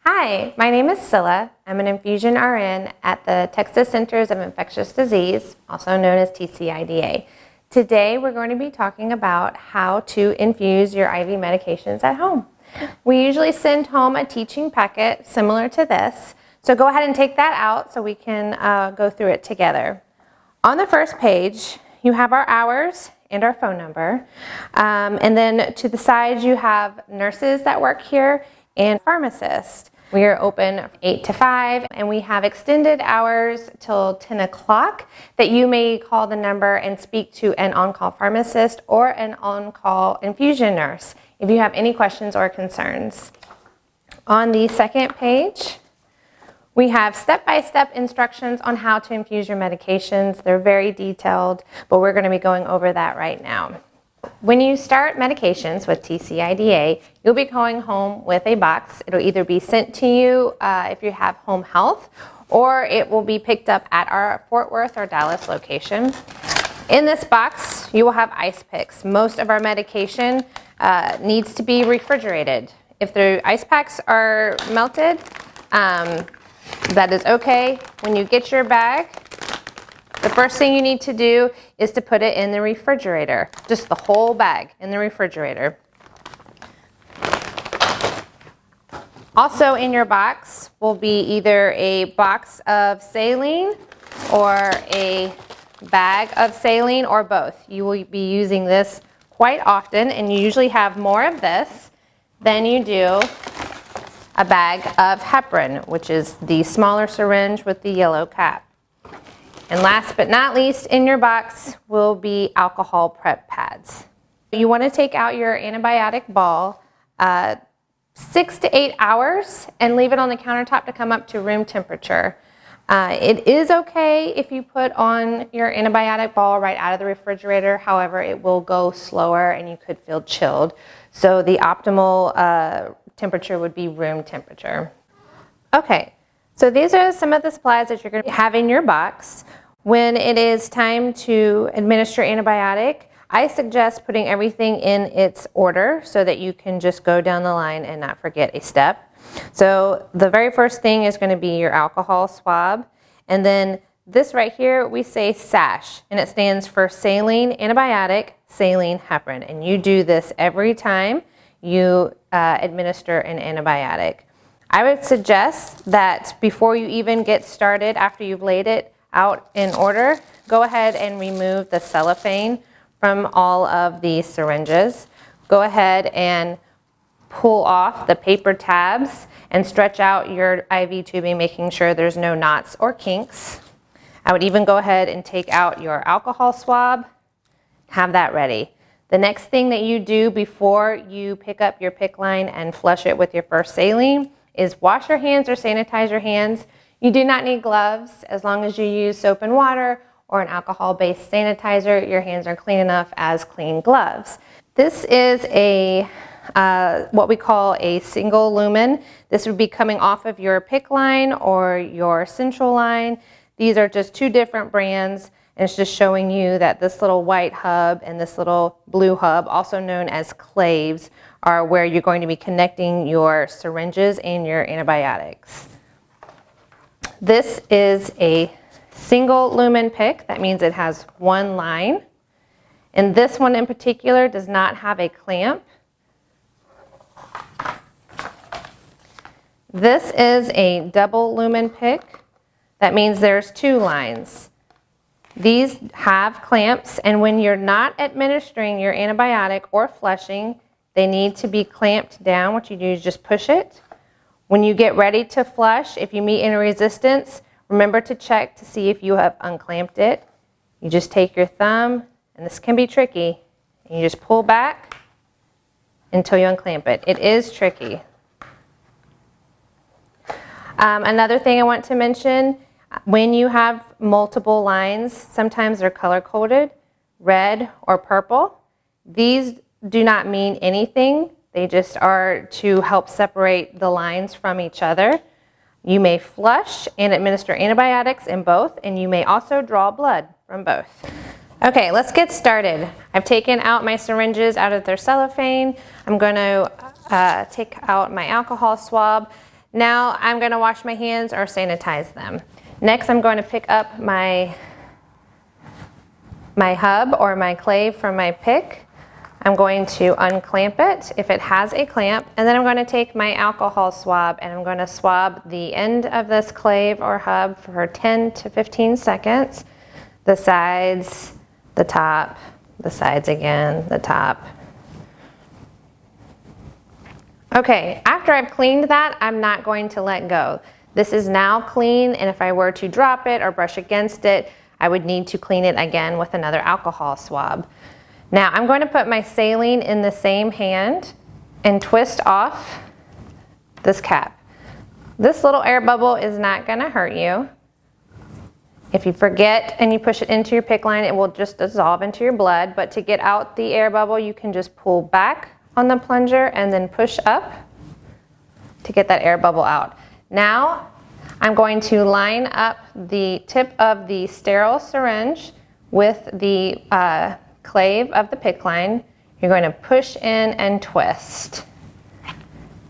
Hi, my name is Scylla. I'm an infusion RN at the Texas Centers of Infectious Disease, also known as TCIDA. Today we're going to be talking about how to infuse your IV medications at home. We usually send home a teaching packet similar to this, so go ahead and take that out so we can go through it together. On the first page, you have our hours and our phone number, and then to the side you have nurses that work here and pharmacists. We are open 8 to 5, and we have extended hours till 10 o'clock that you may call the number and speak to an on-call pharmacist or an on-call infusion nurse if you have any questions or concerns. On the second page, we have step-by-step instructions on how to infuse your medications. They're very detailed, but we're going to be going over that right now. When you start medications with TCIDA, you'll be going home with a box. It'll either be sent to you if you have home health, or it will be picked up at our Fort Worth or Dallas location. In this box, you will have ice picks. Most of our medication needs to be refrigerated. If the ice packs are melted, that is okay. When you get your bag, the first thing you need to do is to put it in the refrigerator, just the whole bag in the refrigerator. Also in your box will be either a box of saline or a bag of saline or both. You will be using this quite often, and you usually have more of this than you do a bag of heparin, which is the smaller syringe with the yellow cap. And last but not least, in your box will be alcohol prep pads. You want to take out your antibiotic ball 6 to 8 hours and leave it on the countertop to come up to room temperature. It is okay if you put on your antibiotic ball right out of the refrigerator. However, it will go slower and you could feel chilled. So the optimal temperature would be room temperature. Okay. So these are some of the supplies that you're going to have in your box. When it is time to administer antibiotic, I suggest putting everything in its order so that you can just go down the line and not forget a step. So the very first thing is going to be your alcohol swab. And then this right here, we say SASH, and it stands for saline antibiotic, saline heparin. And you do this every time you administer an antibiotic. I would suggest that before you even get started, after you've laid it out in order, go ahead and remove the cellophane from all of the syringes. Go ahead and pull off the paper tabs and stretch out your IV tubing, making sure there's no knots or kinks. I would even go ahead and take out your alcohol swab, have that ready. The next thing that you do before you pick up your PICC line and flush it with your first saline is wash your hands or sanitize your hands. You do not need gloves as long as you use soap and water or an alcohol-based sanitizer. Your hands are clean enough as clean gloves. This is a what we call a single lumen. This would be coming off of your PICC line or your central line. These are just two different brands, and it's just showing you that this little white hub and this little blue hub, also known as claves, are where you're going to be connecting your syringes and your antibiotics. This is a single lumen PICC. That means it has one line. And this one in particular does not have a clamp. This is a double lumen PICC. That means there's two lines. These have clamps, and when you're not administering your antibiotic or flushing, they need to be clamped down. What you do is just push it. When you get ready to flush, if you meet any resistance, remember to check to see if you have unclamped it. You just take your thumb, and this can be tricky, and you just pull back until you unclamp it. It is tricky. Another thing I want to mention, when you have multiple lines, sometimes they're color-coded, red or purple. These do not mean anything. They just are to help separate the lines from each other. You may flush and administer antibiotics in both, and you may also draw blood from both. Okay, let's get started. I've taken out my syringes out of their cellophane. I'm going to take out my alcohol swab. Now I'm going to wash my hands or sanitize them. Next, I'm going to pick up my hub or my clave from my pick. I'm going to unclamp it if it has a clamp, and then I'm going to take my alcohol swab and I'm going to swab the end of this clave or hub for 10 to 15 seconds. The sides, the top, the sides again, the top. Okay, after I've cleaned that, I'm not going to let go. This is now clean, and if I were to drop it or brush against it, I would need to clean it again with another alcohol swab. Now I'm going to put my saline in the same hand and twist off this cap. This little air bubble is not going to hurt you. If you forget and you push it into your PICC line, it will just dissolve into your blood, but to get out the air bubble, you can just pull back on the plunger and then push up to get that air bubble out. Now I'm going to line up the tip of the sterile syringe with the clave of the PICC line. You're going to push in and twist.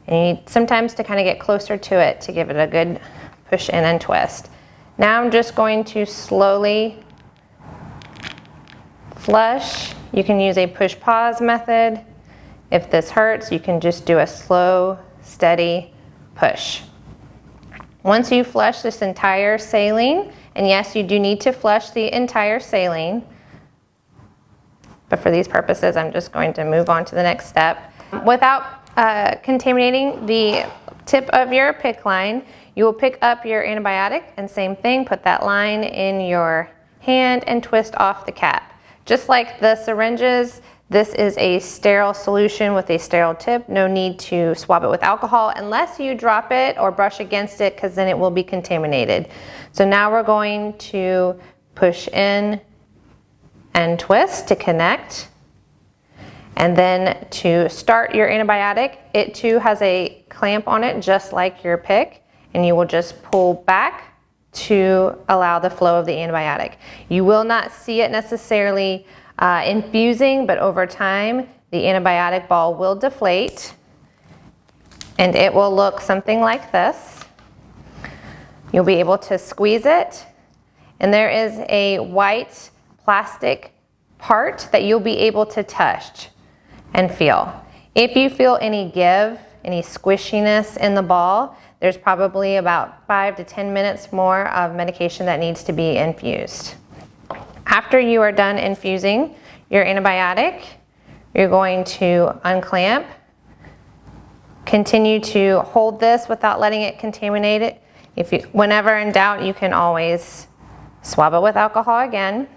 And you need sometimes to kind of get closer to it to give it a good push in and twist. Now I'm just going to slowly flush. You can use a push-pause method. If this hurts, you can just do a slow, steady push. Once you flush this entire saline, and yes, you do need to flush the entire saline, but for these purposes, I'm just going to move on to the next step. Without contaminating the tip of your PICC line, you will pick up your antibiotic and same thing, put that line in your hand and twist off the cap. Just like the syringes, this is a sterile solution with a sterile tip. No need to swab it with alcohol unless you drop it or brush against it, because then it will be contaminated. So now we're going to push in and twist to connect. And then to start your antibiotic, it too has a clamp on it just like your PICC, and you will just pull back to allow the flow of the antibiotic. You will not see it necessarily infusing, but over time the antibiotic ball will deflate and it will look something like this. You'll be able to squeeze it, and there is a white plastic part that you'll be able to touch and feel. If you feel any give, any squishiness in the ball, there's probably about 5 to 10 minutes more of medication that needs to be infused. After you are done infusing your antibiotic, you're going to unclamp. Continue to hold this without letting it contaminate it. Whenever in doubt, you can always swab it with alcohol again.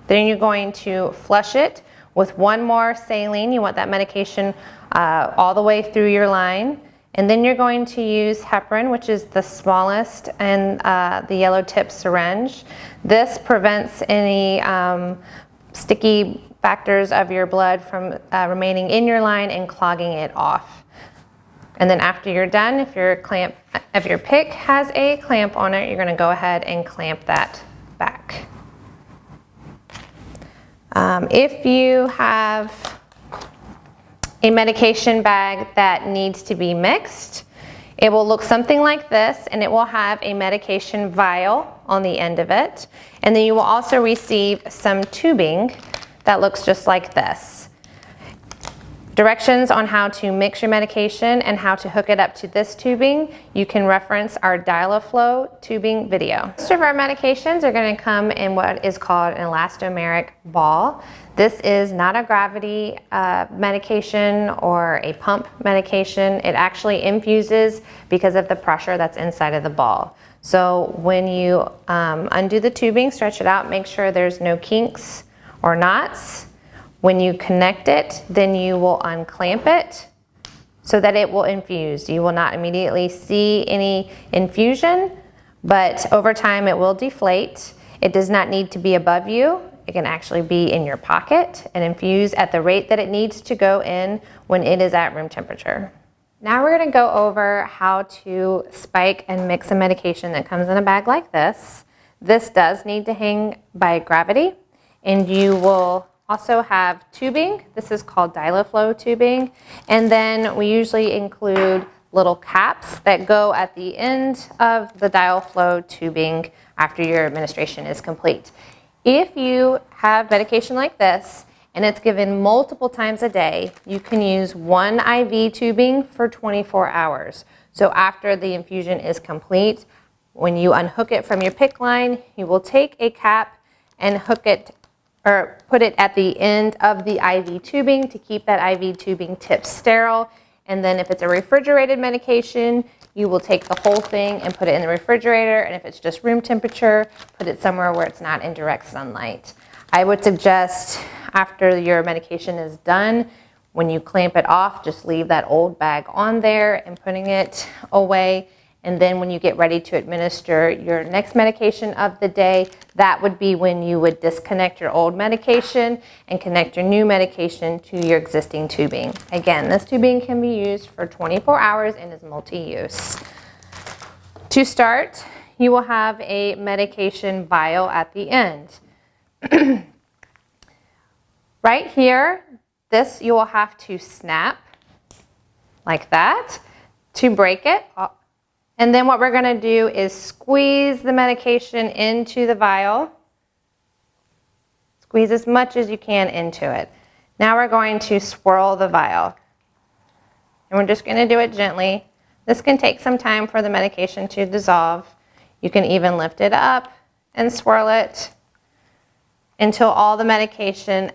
Then you're going to flush it with one more saline. You want that medication all the way through your line. And then you're going to use heparin, which is the smallest and the yellow tip syringe. This prevents any sticky factors of your blood from remaining in your line and clogging it off. And then after you're done, if your PICC has a clamp on it, you're going to go ahead and clamp that back. If you have a medication bag that needs to be mixed, it will look something like this, and it will have a medication vial on the end of it. And then you will also receive some tubing that looks just like this. Directions on how to mix your medication and how to hook it up to this tubing, you can reference our Dilaflow tubing video. Most of our medications are going to come in what is called an elastomeric ball. This is not a gravity medication or a pump medication. It actually infuses because of the pressure that's inside of the ball. So when you undo the tubing, stretch it out, make sure there's no kinks or knots. When you connect it, then you will unclamp it so that it will infuse. You will not immediately see any infusion, but over time it will deflate. It does not need to be above you. It can actually be in your pocket and infuse at the rate that it needs to go in when it is at room temperature. Now we're going to go over how to spike and mix a medication that comes in a bag like this. This does need to hang by gravity, and you will also have tubing. This is called Dilaflow tubing. And then we usually include little caps that go at the end of the dial flow tubing after your administration is complete. If you have medication like this and it's given multiple times a day, you can use one IV tubing for 24 hours. So after the infusion is complete, when you unhook it from your PICC line, you will take a cap and hook it or put it at the end of the IV tubing to keep that IV tubing tip sterile. And then if it's a refrigerated medication, you will take the whole thing and put it in the refrigerator. And if it's just room temperature, put it somewhere where it's not in direct sunlight. I would suggest after your medication is done, when you clamp it off, just leave that old bag on there and putting it away. And then when you get ready to administer your next medication of the day, that would be when you would disconnect your old medication and connect your new medication to your existing tubing. Again, this tubing can be used for 24 hours and is multi-use. To start, you will have a medication vial at the end. Right here, this you will have to snap like that to break it. And then what we're going to do is squeeze the medication into the vial. Squeeze as much as you can into it. Now we're going to swirl the vial. And we're just going to do it gently. This can take some time for the medication to dissolve. You can even lift it up and swirl it until all the medication,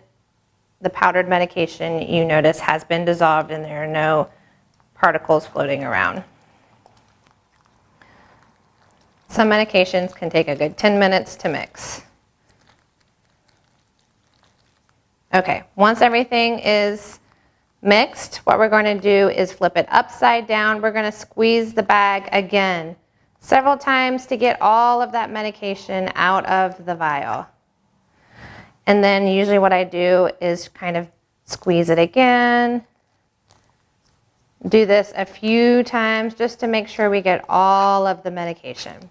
the powdered medication you notice has been dissolved and there are no particles floating around. Some medications can take a good 10 minutes to mix. Okay, once everything is mixed, what we're going to do is flip it upside down. We're going to squeeze the bag again several times to get all of that medication out of the vial. And then usually what I do is kind of squeeze it again. Do this a few times just to make sure we get all of the medication.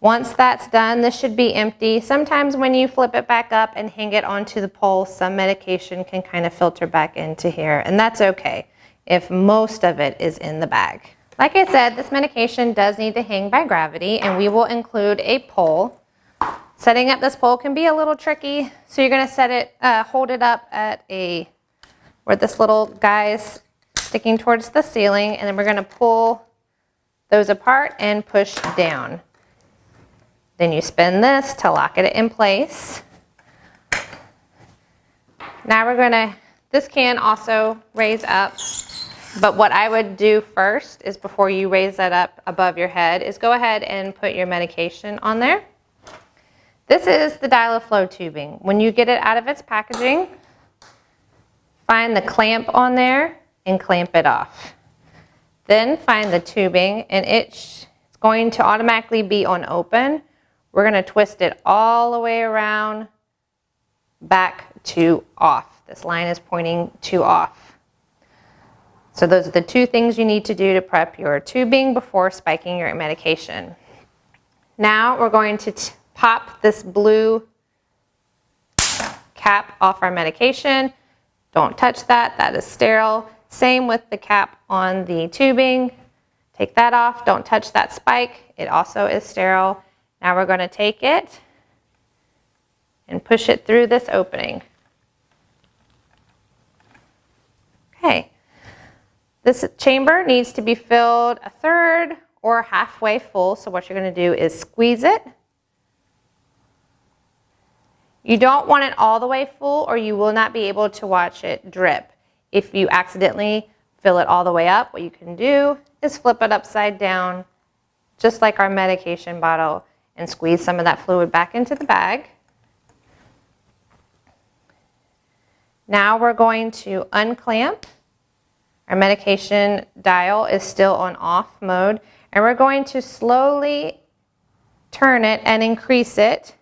Once that's done, this should be empty. Sometimes when you flip it back up and hang it onto the pole, some medication can kind of filter back into here, and that's okay if most of it is in the bag. Like I said, this medication does need to hang by gravity, and we will include a pole. Setting up this pole can be a little tricky, so you're going to set it, hold it up at where this little guy's sticking towards the ceiling, and then we're going to pull those apart and push down. Then you spin this to lock it in place. Now we're going to, this can also raise up, but what I would do first is before you raise that up above your head is go ahead and put your medication on there. This is the dial-of-flow tubing. When you get it out of its packaging, find the clamp on there and clamp it off. Then find the tubing, and it's going to automatically be on open. We're going to twist it all the way around back to off. This line is pointing to off. So those are the two things you need to do to prep your tubing before spiking your medication. Now we're going to pop this blue cap off our medication. Don't touch that, that is sterile. Same with the cap on the tubing. Take that off, don't touch that spike, it also is sterile. Now we're going to take it and push it through this opening. Okay, this chamber needs to be filled a third or halfway full, so what you're going to do is squeeze it. You don't want it all the way full or you will not be able to watch it drip. If you accidentally fill it all the way up, what you can do is flip it upside down, just like our medication bottle, and squeeze some of that fluid back into the bag. Now we're going to unclamp. Our medication dial is still on off mode, and we're going to slowly turn it and increase it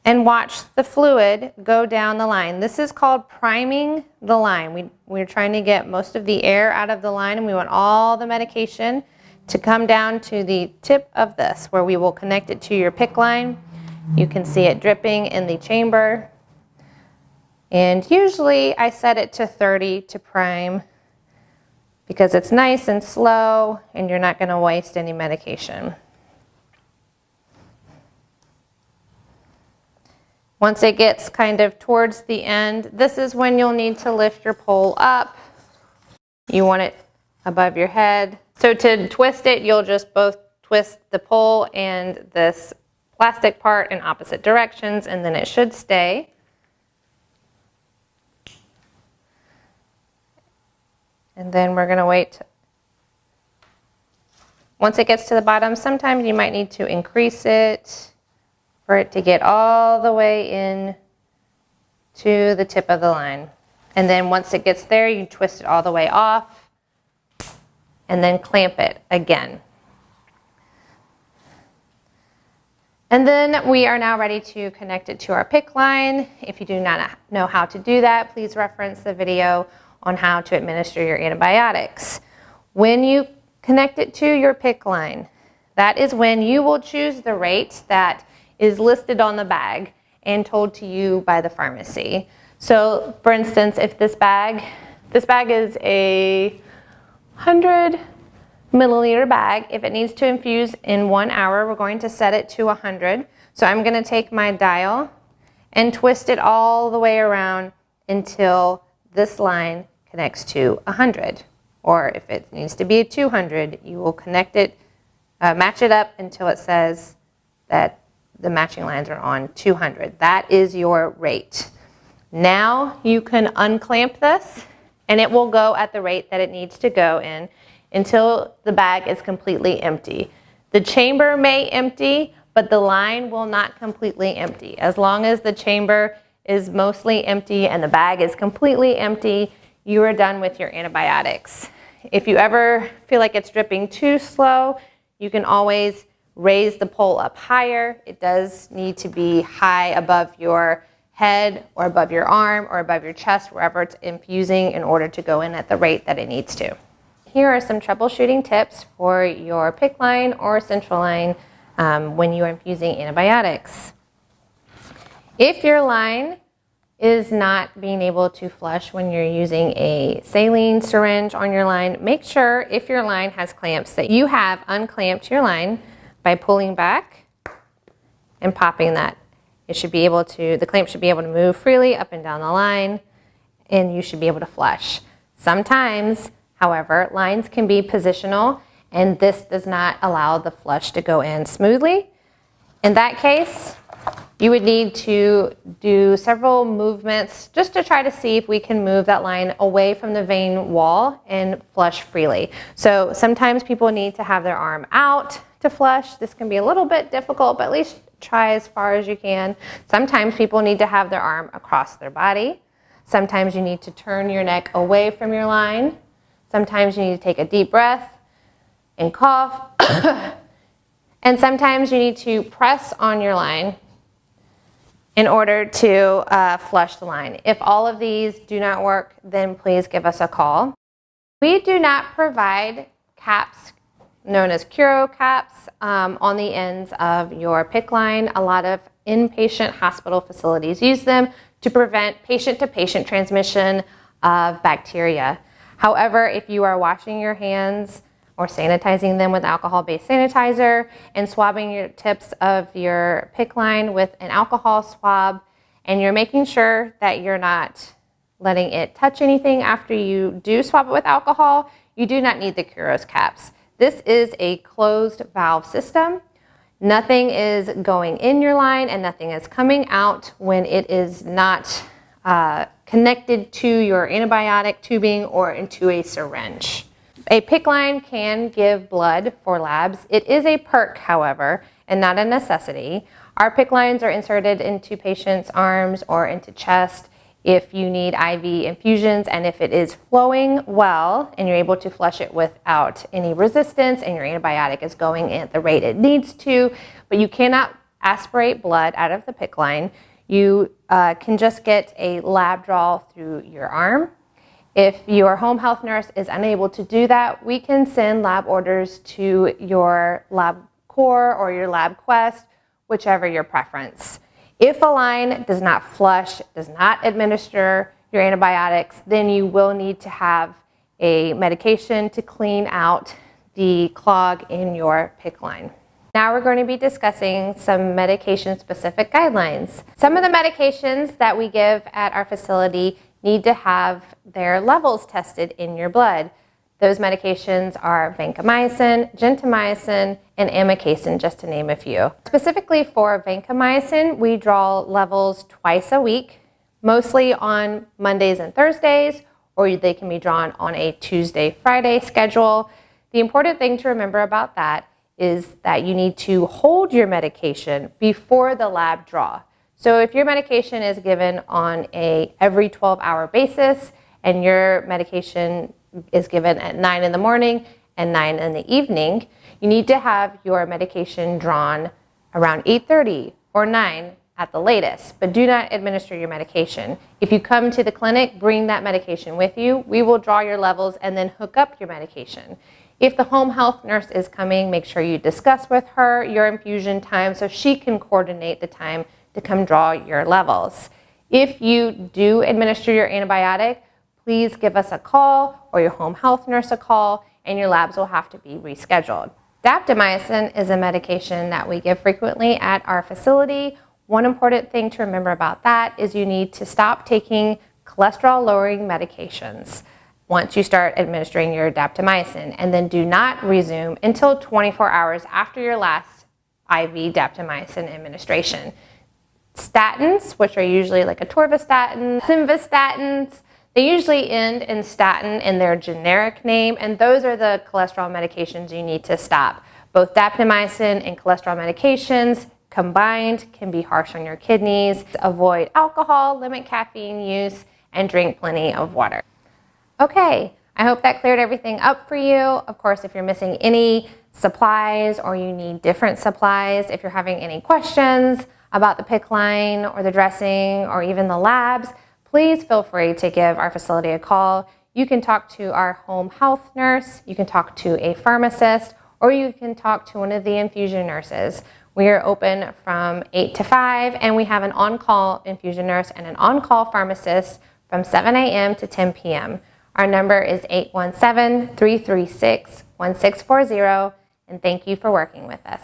and watch the fluid go down the line. This is called priming the line. We're trying to get most of the air out of the line, and we want all the medication to come down to the tip of this where we will connect it to your PICC line. You can see it dripping in the chamber. And usually I set it to 30 to prime because it's nice and slow and you're not going to waste any medication. Once it gets kind of towards the end, this is when you'll need to lift your pole up. You want it above your head. So to twist it, you'll just both twist the pole and this plastic part in opposite directions, and then it should stay. And then we're going to wait. Once it gets to the bottom, sometimes you might need to increase it for it to get all the way in to the tip of the line. And then once it gets there, you twist it all the way off and then clamp it again. And then we are now ready to connect it to our PICC line. If you do not know how to do that, please reference the video on how to administer your antibiotics. When you connect it to your PICC line, that is when you will choose the rate that is listed on the bag and told to you by the pharmacy. So for instance, if this bag is a 100 milliliter bag. If it needs to infuse in 1 hour, we're going to set it to 100. So I'm going to take my dial and twist it all the way around until this line connects to 100. Or if it needs to be 200, you will connect it, match it up until it says that the matching lines are on 200. That is your rate. Now you can unclamp this and it will go at the rate that it needs to go in until the bag is completely empty. The chamber may empty, but the line will not completely empty. As long as the chamber is mostly empty and the bag is completely empty, you are done with your antibiotics. If you ever feel like it's dripping too slow, you can always raise the pole up higher. It does need to be high above your head or above your arm or above your chest, wherever it's infusing, in order to go in at the rate that it needs to. Here are some troubleshooting tips for your PICC line or central line when you are infusing antibiotics. If your line is not being able to flush when you're using a saline syringe on your line, make sure if your line has clamps that you have unclamped your line by pulling back and popping that. The clamp should be able to move freely up and down the line, and you should be able to flush. Sometimes, however, lines can be positional, and this does not allow the flush to go in smoothly. In that case, you would need to do several movements just to try to see if we can move that line away from the vein wall and flush freely. So sometimes people need to have their arm out to flush. This can be a little bit difficult, but at least try as far as you can. Sometimes people need to have their arm across their body. Sometimes you need to turn your neck away from your line. Sometimes you need to take a deep breath and cough. And sometimes you need to press on your line in order to flush the line. If all of these do not work, then please give us a call. We do not provide caps known as Curo caps on the ends of your PICC line. A lot of inpatient hospital facilities use them to prevent patient-to-patient transmission of bacteria. However, if you are washing your hands or sanitizing them with alcohol-based sanitizer and swabbing your tips of your PICC line with an alcohol swab, and you're making sure that you're not letting it touch anything after you do swab it with alcohol, you do not need the Curos caps. This is a closed valve system. Nothing is going in your line and nothing is coming out when it is not connected to your antibiotic tubing or into a syringe. A PICC line can give blood for labs. It is a perk, however, and not a necessity. Our PICC lines are inserted into patients' arms or into chest if you need IV infusions, and if it is flowing well and you're able to flush it without any resistance and your antibiotic is going at the rate it needs to, but you cannot aspirate blood out of the PICC line. You can just get a lab draw through your arm. If your home health nurse is unable to do that, we can send lab orders to your LabCorp or your LabQuest, whichever your preference. If a line does not flush, does not administer your antibiotics, then you will need to have a medication to clean out the clog in your PICC line. Now we're going to be discussing some medication-specific guidelines. Some of the medications that we give at our facility need to have their levels tested in your blood. Those medications are vancomycin, gentamicin, and amikacin, just to name a few. Specifically for vancomycin, we draw levels twice a week, mostly on Mondays and Thursdays, or they can be drawn on a Tuesday-Friday schedule. The important thing to remember about that is that you need to hold your medication before the lab draw. So if your medication is given on a every 12-hour basis and your medication is given at 9 in the morning and 9 in the evening, you need to have your medication drawn around 8:30 or 9 at the latest, but do not administer your medication. If you come to the clinic, bring that medication with you. We will draw your levels and then hook up your medication. If the home health nurse is coming, make sure you discuss with her your infusion time so she can coordinate the time to come draw your levels. If you do administer your antibiotic, please give us a call or your home health nurse a call, and your labs will have to be rescheduled. Daptomycin is a medication that we give frequently at our facility. One important thing to remember about that is you need to stop taking cholesterol-lowering medications once you start administering your daptomycin, and then do not resume until 24 hours after your last IV daptomycin administration. Statins, which are usually like atorvastatin, simvastatins, they usually end in statin in their generic name, and those are the cholesterol medications you need to stop. Both daptomycin and cholesterol medications combined can be harsh on your kidneys. Avoid alcohol, limit caffeine use, and drink plenty of water. Okay, I hope that cleared everything up for you. Of course, if you're missing any supplies or you need different supplies, if you're having any questions about the PICC line or the dressing or even the labs, please feel free to give our facility a call. You can talk to our home health nurse, you can talk to a pharmacist, or you can talk to one of the infusion nurses. We are open from 8 to 5, and we have an on-call infusion nurse and an on-call pharmacist from 7 a.m. to 10 p.m. Our number is 817-336-1640, and thank you for working with us.